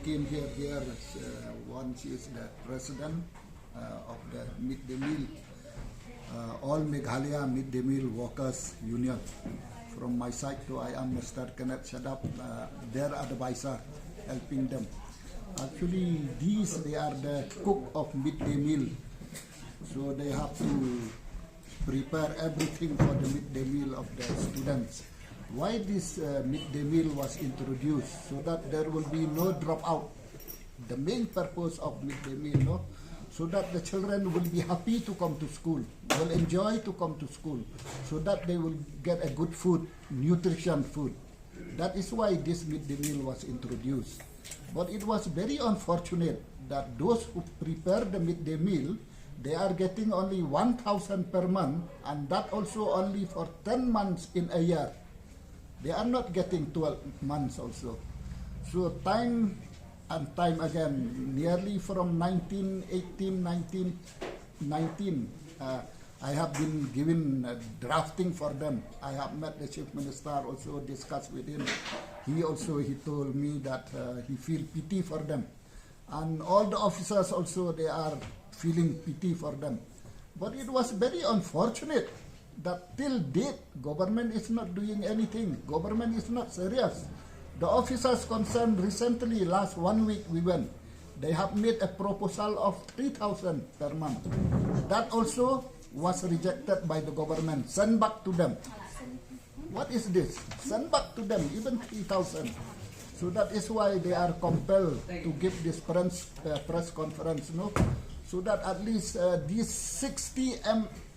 came here. One, she is the president of the midday meal, all Meghalaya midday meal workers union. From my side too, I am Mr. Kenneth Shadap, their advisor, helping them. Actually, they are the cook of midday meal, so they have to prepare everything for the midday meal of the students. Why this midday meal was introduced? So that there will be no dropout. The main purpose of midday meal, no? So that the children will be happy to come to school, will enjoy to come to school, so that they will get a good food, nutrition food. That is why this midday meal was introduced. But it was very unfortunate that those who prepare the midday meal, they are getting only 1,000 per month, and that also only for 10 months in a year. They are not getting 12 months also. So time and time again, nearly from 1918, 1919, I have been given drafting for them. I have met the Chief Minister, also discussed with him. He told me that he feel pity for them. And all the officers also, they are feeling pity for them. But it was very unfortunate that till date, government is not doing anything. Government is not serious. The officers concerned recently, last 1 week we went, they have made a proposal of 3,000 per month. That also was rejected by the government. Send back to them. What is this? Send back to them, even 3,000. So that is why they are compelled to give this press conference, no? So that at least these 60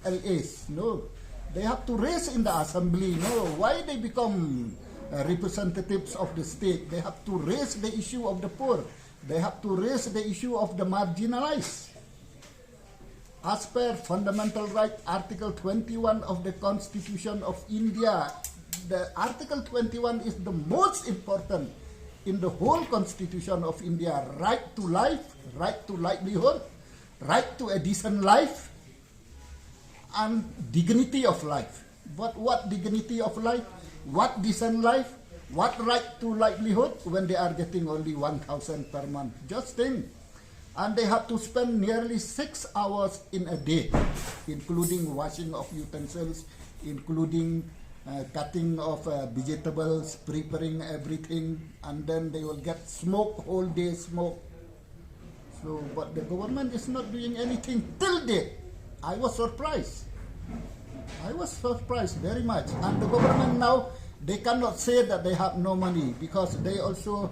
MLAs, no, they have to raise in the assembly, no, why they become representatives of the state. They have to raise the issue of the poor. They have to raise the issue of the marginalized. As per Fundamental Right, Article 21 of the Constitution of India, the Article 21 is the most important in the whole Constitution of India. Right to life, right to livelihood, right to a decent life, and dignity of life. But what dignity of life? What decent life? What right to livelihood when they are getting only 1,000 per month? Just think. And they have to spend nearly 6 hours in a day, including washing of utensils, including cutting of vegetables, preparing everything, and then they will get smoke, whole day smoke. So, but the government is not doing anything till date. I was surprised. I was surprised very much. And the government now, they cannot say that they have no money, because they also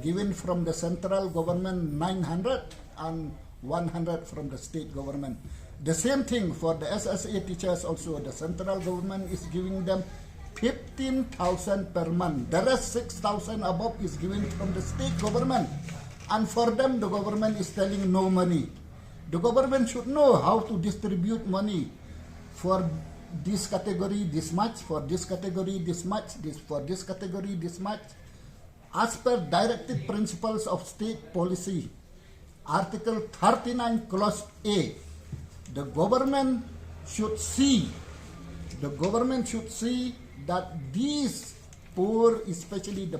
given from the central government 900 and 100 from the state government. The same thing for the SSA teachers also. The central government is giving them 15,000 per month. The rest 6,000 above is given from the state government. And for them, the government is telling no money. The government should know how to distribute money. For this category, this much. For this category, this much. For this category, this much. As per directive principles of state policy, Article 39, Clause A, the government should see that these poor, especially the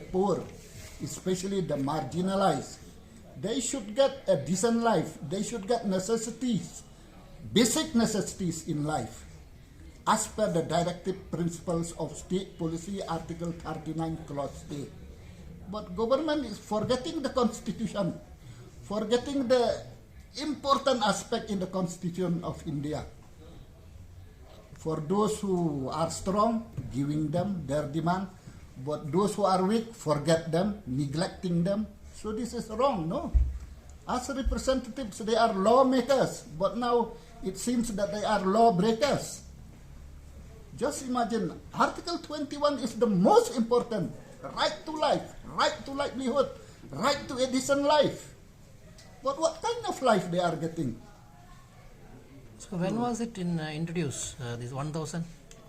marginalized, they should get a decent life. They should get necessities, basic necessities in life, as per the directive principles of state policy, Article 39, Clause A. But government is forgetting the Constitution, forgetting the important aspect in the Constitution of India. For those who are strong, giving them their demand, but those who are weak, forget them, neglecting them. So this is wrong, no? As representatives, they are lawmakers, but now it seems that they are lawbreakers. Just imagine, Article 21 is the most important. Right to life, right to livelihood, right to a decent life. But what kind of life they are getting? So when was it introduced, this 1,000?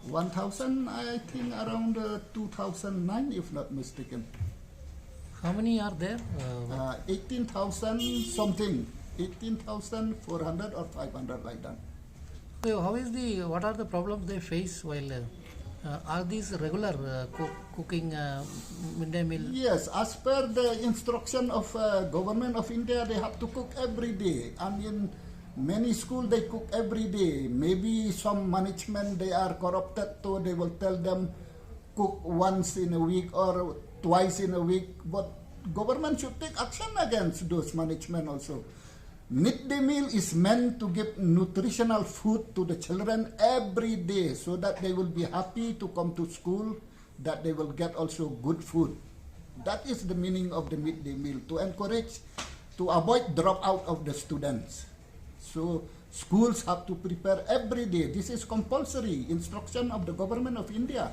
1,000, I think around 2009, if not mistaken. How many are there? 18,000 something, 18,400 or 500 like that. So what are the problems they face while Are these regular cooking midday meal? Yes, as per the instruction of government of India, they have to cook every day. I mean, many schools they cook every day. Maybe some management they are corrupted, so they will tell them cook once in a week or twice in a week. But government should take action against those management also. Midday meal is meant to give nutritional food to the children every day so that they will be happy to come to school, that they will get also good food. That is the meaning of the midday meal, to encourage, to avoid dropout of the students. So schools have to prepare every day. This is compulsory instruction of the government of India.